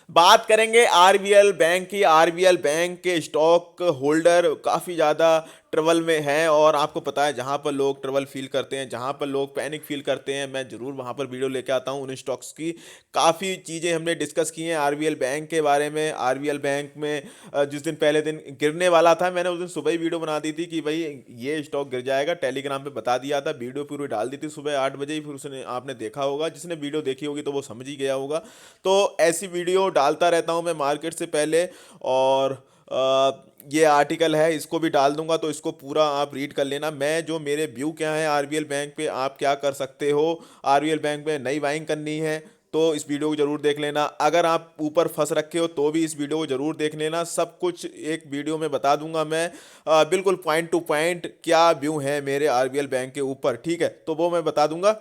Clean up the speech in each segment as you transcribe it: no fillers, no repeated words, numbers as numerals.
बात करेंगे RBL bank की। आरबीएल बैंक के स्टॉक होल्डर काफ़ी ज़्यादा ट्रबल में हैं, और आपको पता है जहां पर लोग ट्रबल फील करते हैं, जहां पर लोग पैनिक फील करते हैं, मैं ज़रूर वहां पर वीडियो लेके आता हूं उन स्टॉक्स की। काफ़ी चीज़ें हमने डिस्कस की हैं आरबीएल बैंक के बारे में। आरबीएल बैंक में जिस दिन पहले दिन गिरने वाला था, मैंने उस दिन सुबह ही वीडियो बना दी थी कि भाई ये स्टॉक गिर जाएगा, टेलीग्राम पे बता दिया था, वीडियो पूरी डाल दी थी सुबह 8 बजे ही। फिर उसने आपने देखा होगा, जिसने वीडियो देखी होगी तो वो समझ ही गया होगा। तो ऐसी वीडियो डालता रहता हूँ मैं मार्केट से पहले। और ये आर्टिकल है, इसको भी डाल दूंगा, तो इसको पूरा आप रीड कर लेना। मैं जो मेरे व्यू क्या है आरबीएल बैंक पे, आप क्या कर सकते हो आरबीएल बैंक में नई बाइंग करनी है तो इस वीडियो को जरूर देख लेना। अगर आप ऊपर फंस रखे हो तो भी इस वीडियो को जरूर देख लेना। सब कुछ एक वीडियो में बता दूंगा मैं, बिल्कुल पॉइंट टू पॉइंट क्या व्यू है मेरे आरबीएल बैंक के ऊपर, ठीक है, तो वो मैं बता दूंगा।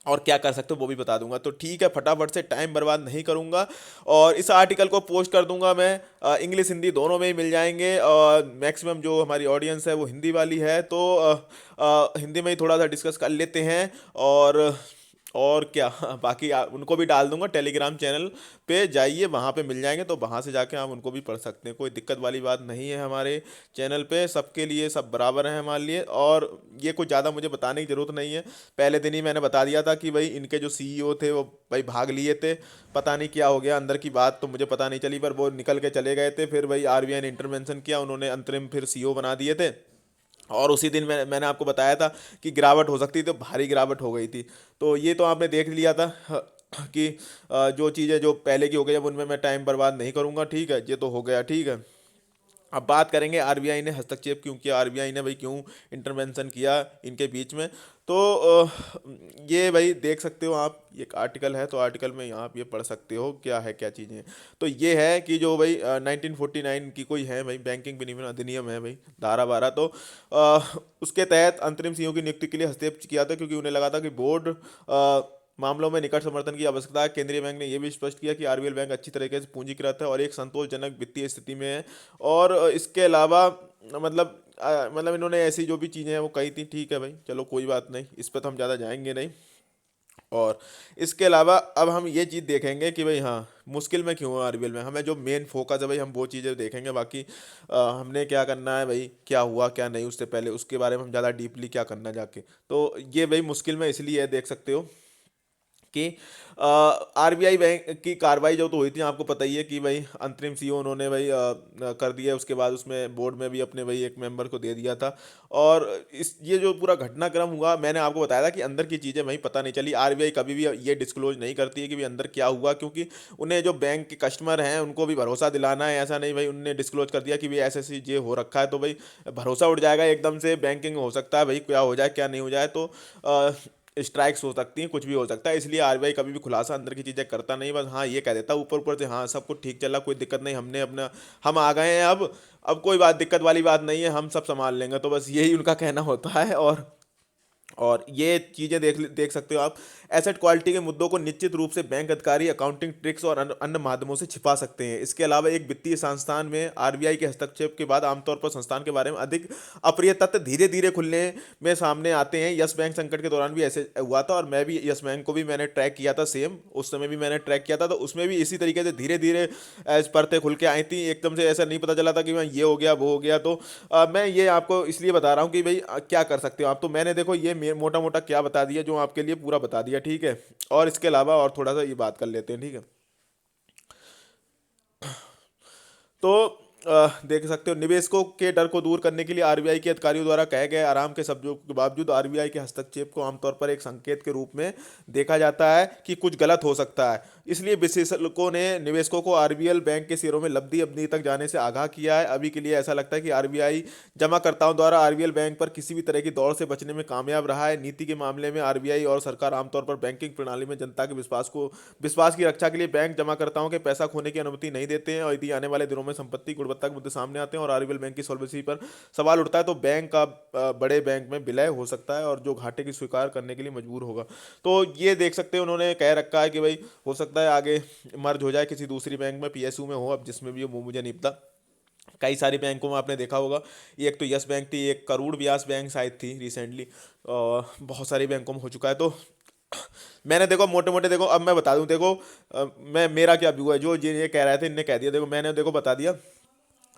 और क्या कर सकते हो वो भी बता दूंगा। तो ठीक है, फटाफट से, टाइम बर्बाद नहीं करूंगा। और इस आर्टिकल को पोस्ट कर दूंगा मैं, इंग्लिश हिंदी दोनों में ही मिल जाएंगे। और मैक्सिमम जो हमारी ऑडियंस है वो हिंदी वाली है, तो हिंदी में ही थोड़ा सा डिस्कस कर लेते हैं। और क्या बाकी उनको भी डाल दूंगा टेलीग्राम चैनल पे, जाइए वहाँ पे मिल जाएंगे, तो वहाँ से जाके आप उनको भी पढ़ सकते हैं। कोई दिक्कत वाली बात नहीं है हमारे चैनल पे, सबके लिए सब बराबर है हमारे लिए। और ये कुछ ज़्यादा मुझे बताने की ज़रूरत नहीं है, पहले दिन ही मैंने बता दिया था कि भाई इनके जो सीईओ थे वो भाई भाग लिए थे। पता नहीं क्या हो गया अंदर की बात तो मुझे पता नहीं चली, पर वो निकल के चले गए थे। फिर भाई आरबीआई ने इंटरवेंशन किया, उन्होंने अंतरिम फिर सीईओ बना दिए थे। और उसी दिन मैंने आपको बताया था कि गिरावट हो सकती थी, तो भारी गिरावट हो गई थी। तो ये तो आपने देख लिया था कि जो चीज़ें जो पहले की हो गई, अब उनमें मैं टाइम बर्बाद नहीं करूंगा, ठीक है, ये तो हो गया, ठीक है। अब बात करेंगे आरबीआई ने हस्तक्षेप क्यों किया, आरबीआई ने भाई क्यों इंटरवेंशन किया इनके बीच में। तो ये भाई देख सकते हो आप, ये एक आर्टिकल है, तो आर्टिकल में यहाँ आप ये पढ़ सकते हो क्या है क्या चीज़ें हैं। तो ये है कि जो भाई 1949 की कोई है भाई बैंकिंग विनियमन अधिनियम है भाई, धारा 12। तो उसके तहत अंतरिम सीईओ की नियुक्ति के लिए हस्तक्षेप किया था, क्योंकि उन्हें लगा था कि बोर्ड मामलों में निकट समर्थन की आवश्यकता है। केंद्रीय बैंक ने यह भी स्पष्ट किया कि आरबीएल बैंक अच्छी तरीके से पूंजीकृत है और एक संतोषजनक वित्तीय स्थिति में है। और इसके अलावा मतलब इन्होंने ऐसी जो भी चीज़ें हैं वो कही थी, ठीक है भाई, चलो कोई बात नहीं, इस पर तो हम ज़्यादा जाएंगे नहीं। और इसके अलावा अब हम ये चीज़ देखेंगे कि भाई हाँ, मुश्किल में क्यों है आरबीएल में, हमें जो मेन फोकस है भाई हम वो चीज़ें देखेंगे। बाकी हमने क्या करना है भाई, क्या हुआ क्या नहीं उससे पहले, उसके बारे में हम ज़्यादा डीपली क्या करना जाके। तो ये भाई मुश्किल में इसलिए है, देख सकते हो कि आरबीआई बैंक की कार्रवाई जो तो हुई थी, आपको पता ही है कि भाई अंतरिम सीईओ उन्होंने भाई कर दिया। उसके बाद उसमें बोर्ड में भी अपने भाई एक मेंबर को दे दिया था। और इस ये जो पूरा घटनाक्रम हुआ, मैंने आपको बताया था कि अंदर की चीज़ें भाई पता नहीं चली। आरबीआई कभी भी ये डिस्क्लोज नहीं करती है कि भाई अंदर क्या हुआ, क्योंकि उन्हें जो बैंक के कस्टमर हैं उनको भी भरोसा दिलाना है। ऐसा नहीं भाई उनने डिस्क्लोज कर दिया कि भाई ऐसे ऐसी ये हो रखा है तो भाई भरोसा उठ जाएगा एकदम से, बैंकिंग हो सकता है भाई क्या हो जाए क्या नहीं हो जाए, तो स्ट्राइक्स हो सकती हैं, कुछ भी हो सकता है। इसलिए आरबीआई कभी भी खुलासा अंदर की चीज़ें करता नहीं, बस हाँ ये कह देता ऊपर ऊपर से, हाँ सब कुछ ठीक चला, कोई दिक्कत नहीं, हमने अपना हम आ गए हैं अब कोई बात दिक्कत वाली बात नहीं है, हम सब संभाल लेंगे, तो बस यही उनका कहना होता है। और ये चीज़ें देख देख सकते हो आप। एसेट क्वालिटी के मुद्दों को निश्चित रूप से बैंक अधिकारी अकाउंटिंग ट्रिक्स और अन्य अन्य माध्यमों से छिपा सकते हैं। इसके अलावा एक वित्तीय संस्थान में आरबीआई के हस्तक्षेप के बाद आमतौर पर संस्थान के बारे में अधिक अप्रिय तथ्य धीरे धीरे खुलने में सामने आते हैं। यस बैंक संकट के दौरान भी ऐसे हुआ था, और मैं भी यस बैंक को भी मैंने ट्रैक किया था, सेम उस समय भी मैंने ट्रैक किया था, तो उसमें भी इसी तरीके से धीरे धीरे एज परतें खुल के आई थी। एकदम से ऐसा नहीं पता चला था कि मैं ये हो गया वो हो गया। तो मैं ये आपको इसलिए बता रहा हूँ कि भाई क्या कर सकते हो आप। तो मैंने देखो ये मोटा मोटा क्या बता दिया, जो आपके लिए पूरा बता दिया, ठीक है। और इसके अलावा और थोड़ा सा ये बात कर लेते हैं, ठीक है। तो देख सकते हो निवेशकों के डर को दूर करने के लिए आरबीआई के अधिकारियों द्वारा कहे गए आराम के शब्दों के बावजूद आरबीआई के हस्तक्षेप को आमतौर पर एक संकेत के रूप में देखा जाता है कि कुछ गलत हो सकता है। इसलिए विशेषज्ञों ने निवेशकों को आरबीएल बैंक के शेयरों में लब्धि अवधि तक जाने से आगाह किया है। अभी के लिए ऐसा लगता है कि आरबीआई जमाकर्ताओं द्वारा आरबीएल बैंक पर किसी भी तरह की दौड़ से बचने में कामयाब रहा है। नीति के मामले में आरबीआई और सरकार आमतौर पर बैंकिंग प्रणाली में जनता के विश्वास की रक्षा के लिए बैंक जमाकर्ताओं के पैसा खोने की अनुमति नहीं देते हैं। और यदि आने वाले दिनों में संपत्ति गुणवत्ता के मुद्दे सामने आते हैं और आरबीएल बैंक की सॉल्वेंसी पर सवाल उठता है, तो बैंक का बड़े बैंक में विलय हो सकता है और जो घाटे की स्वीकार करने के लिए मजबूर होगा। तो ये देख सकते हैं उन्होंने कह रखा है कि भाई हो सकता है आगे मर्ज हो जाए किसी दूसरी बैंक में, पीएसयू में हो, अब जिसमें भी हो वो मुझे नहीं पता। कई सारी बैंकों में आपने देखा होगा, एक तो यस बैंक थी, एक करूड़ व्यास बैंक शायद थी रिसेंटली, बहुत सारी बैंकों में हो चुका है। तो मैंने देखो मोटे मोटे, देखो अब मैं बता दूं, देखो मैं मेरा क्या व्यू है, जो ये कह रहे थे इनने कह दिया, देखो मैंने देखो बता दिया।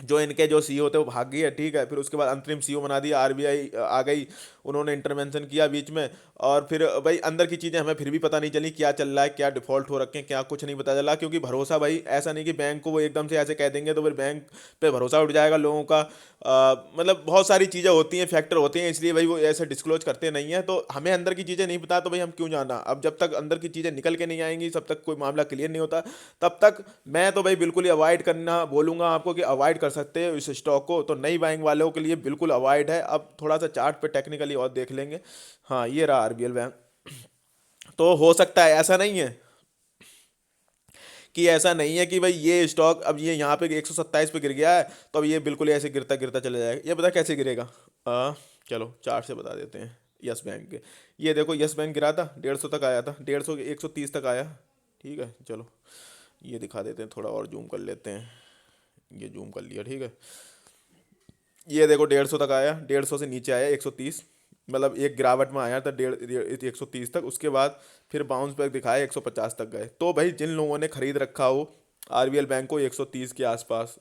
जो इनके जो सीईओ थे वो भाग गई है, ठीक है, फिर उसके बाद अंतरिम सीईओ बना दिया, आरबीआई आ गई, उन्होंने इंटरवेंशन किया बीच में। और फिर भाई अंदर की चीज़ें हमें फिर भी पता नहीं चली, क्या चल रहा है, क्या डिफॉल्ट हो रखे हैं, क्या कुछ नहीं पता चला, क्योंकि भरोसा भाई ऐसा नहीं कि बैंक को वो एकदम से ऐसे कह देंगे तो फिर बैंक पे भरोसा उठ जाएगा लोगों का। मतलब बहुत सारी चीज़ें होती हैं, फैक्टर होते हैं, इसलिए भाई वो ऐसे डिस्क्लोज करते नहीं है। तो हमें अंदर की चीज़ें नहीं पता तो भाई हम क्यों जाना, अब जब तक अंदर की चीज़ें निकल के नहीं आएंगी, तब तक कोई मामला क्लियर नहीं होता। तब तक मैं तो भाई बिल्कुल ही अवॉइड करना बोलूँगा आपको, कि अवॉइड कर सकते हो इस स्टॉक को, तो नई बाइंग वालों के लिए बिल्कुल अवॉइड है। अब थोड़ा सा चार्ट पे टेक्निकली और देख लेंगे। हाँ ये रहा आरबीएल बैंक। तो हो सकता है, ऐसा नहीं है कि, ऐसा नहीं है कि भाई ये स्टॉक अब ये यहाँ पे 127 पे गिर गया है तो अब ये बिल्कुल ही ऐसे गिरता गिरता चला जाएगा, ये पता कैसे गिरेगा। चलो चार्ट से बता देते हैं। यस बैंक के, ये देखो यस बैंक गिरा था, 150 तक आया था, 150 130 तक आया। ठीक है चलो, ये दिखा देते हैं, थोड़ा और जूम कर लेते हैं। ये जूम कर लिया, ठीक है। ये देखो 150 तक आया, 150 से नीचे आया 130, मतलब एक गिरावट में आया था 130 तक, उसके बाद फिर बाउंस बैक दिखाया 150 तक गए। तो भाई जिन लोगों ने खरीद रखा हो आरबीएल बैंक को 130 के आसपास,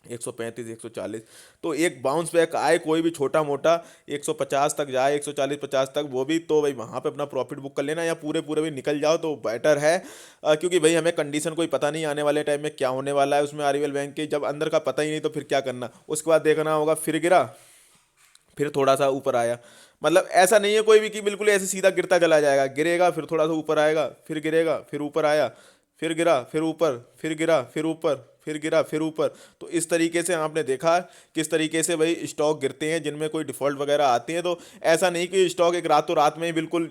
135 140, तो एक बाउंस बैक आए कोई भी छोटा मोटा, 150 तक जाए, 140 50 तक, वो भी तो भाई वहां पे अपना प्रॉफिट बुक कर लेना, या पूरे पूरे भी निकल जाओ तो बेटर है। क्योंकि भाई हमें कंडीशन कोई पता नहीं आने वाले टाइम में क्या होने वाला है उसमें, आरबीएल बैंक के जब अंदर का पता ही नहीं तो फिर क्या करना, उसके बाद देखना होगा। फिर गिरा, फिर थोड़ा सा ऊपर आया, मतलब ऐसा नहीं है कोई भी कि बिल्कुल ऐसे सीधा गिरता चला जाएगा, गिरेगा फिर थोड़ा सा ऊपर आएगा, फिर गिरेगा, फिर ऊपर आया, फिर गिरा, फिर ऊपर, फिर गिरा, फिर ऊपर, फिर गिरा, फिर ऊपर। तो इस तरीके से आपने देखा किस तरीके से भाई स्टॉक गिरते हैं जिनमें कोई डिफॉल्ट वगैरह आती है। तो ऐसा नहीं कि स्टॉक एक रातों रात में ही बिल्कुल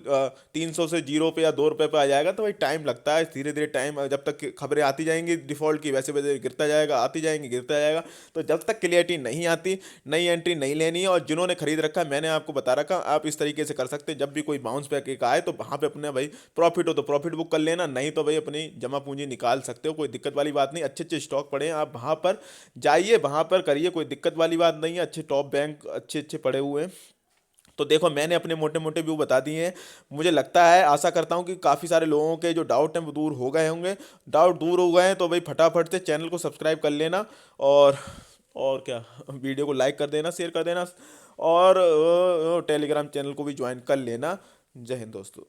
300 से जीरो पे या 2 रुपए पे आ जाएगा, तो भाई टाइम लगता है, धीरे धीरे टाइम, जब तक खबरें आती जाएंगी डिफॉल्ट की, वैसे वैसे गिरता जाएगा, आती जाएंगी गिरता जाएगा। तो जब तक क्लियरिटी नहीं आती, नई एंट्री नहीं लेनी है। और जिन्होंने खरीद रखा है, मैंने आपको बता रखा, आप इस तरीके से कर सकते हैं, जब भी कोई बाउंस बैक एक आए तो वहां पे अपने भाई प्रॉफिट हो तो प्रॉफिट बुक कर लेना, नहीं तो भाई अपनी जमा पूंजी निकाल सकते हो, कोई दिक्कत वाली बात नहीं। अच्छे अच्छे स्टॉक पड़े हैं, आप वहां पर जाइए, वहां पर करिए, कोई दिक्कत वाली बात नहीं है, अच्छे टॉप बैंक अच्छे अच्छे पड़े हुए हैं। तो देखो मैंने अपने मोटे मोटे व्यू बता दिए हैं। मुझे लगता है, आशा करता हूँ कि काफ़ी सारे लोगों के जो डाउट हैं वो दूर हो गए होंगे। डाउट दूर हो गए हैं तो भाई फटाफट से चैनल को सब्सक्राइब कर लेना, और और क्या, वीडियो को लाइक कर देना, शेयर कर देना, और टेलीग्राम चैनल को भी ज्वाइन कर लेना। जय हिंद दोस्तों।